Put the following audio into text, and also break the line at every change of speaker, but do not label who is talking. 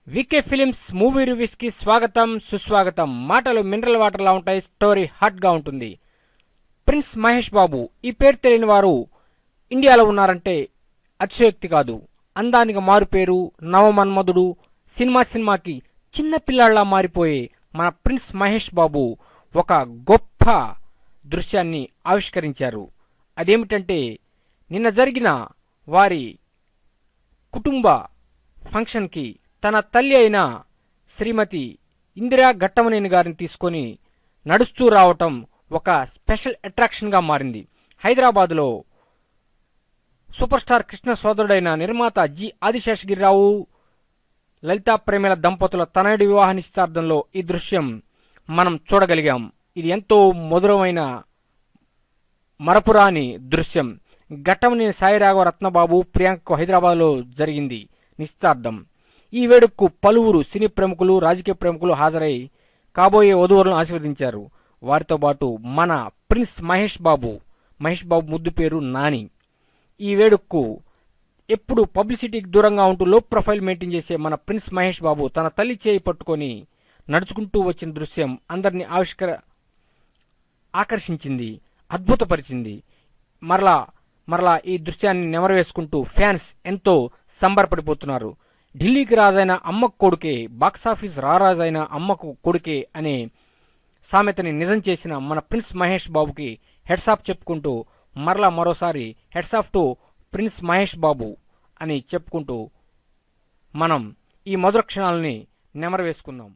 VK films movie reviews కి స్వాగతం సుస్వాగతం. మాటలు మినరల్ వాటర్ లా ఉంటాయి, స్టోరీ హాట్ గా ఉంటుంది. ప్రిన్స్ మహేష్ బాబు ఈ పేరు తెలియని వారు ఇండియాలో ఉన్నారంటే అతిశయోక్తి కాదు. అందానికి మారు పేరు, నవమన్మధుడు, సినిమాకి చిన్న పిల్లాళ్లా మారిపోయే మన ప్రిన్స్ మహేష్ బాబు ఒక గొప్ప దృశ్యాన్ని ఆవిష్కరించారు. అదేమిటంటే నిన్న జరిగిన వారి కుటుంబ ఫంక్షన్కి తన తల్లి అయిన శ్రీమతి ఇందిరా ఘట్టమనేని గారిని తీసుకొని నడుస్తూ రావటం ఒక స్పెషల్ అట్రాక్షన్గా మారింది. హైదరాబాద్లో సూపర్ స్టార్ కృష్ణ సోదరుడైన నిర్మాత జి ఆదిశేషగిరిరావు, లలితా ప్రేమిల దంపతుల తనయుడి వివాహ నిశ్చితార్థంలో ఈ దృశ్యం మనం చూడగలిగాం. ఇది ఎంతో మధురమైన మరపురాని దృశ్యం. ఘట్టమనేని సాయిరాఘవ రత్నబాబు ప్రియాంకకు హైదరాబాద్లో జరిగింది నిశ్చితార్థం. ఈ వేడుకకు పలువురు సినీ ప్రముఖులు, రాజకీయ ప్రముఖులు హాజరై కాబోయే వధువరులను ఆశీర్వదించారు. వారితో పాటు మన ప్రిన్స్ మహేష్ బాబు ముద్దు పేరు నాని. ఈ వేడుకకు ఎప్పుడు పబ్లిసిటీకి దూరంగా ఉంటూ లో ప్రొఫైల్ మెయింటైన్ చేసే మన ప్రిన్స్ మహేష్ బాబు తన తల్లి చేయి పట్టుకొని నడుచుకుంటూ వచ్చిన దృశ్యం అందరినీ ఆకర్షించింది, అద్భుతపరిచింది. మరలా ఈ దృశ్యాన్ని నెమరవేసుకుంటూ ఫ్యాన్స్ ఎంతో సంబరపడిపోతున్నారు. ఢిల్లీకి రాజైన అమ్మకు కొడుకే, బాక్సాఫీస్ రారాజైన అమ్మకు కొడుకే అనే సామెతని నిజం చేసిన మన ప్రిన్స్ మహేష్ బాబుకి హెడ్స్ ఆఫ్ చెప్పుకుంటూ మరోసారి hats off to prince Mahesh Babu అని చెప్పుకుంటూ మనం ఈ మధుర క్షణాలని నెమరవేసుకుందాం.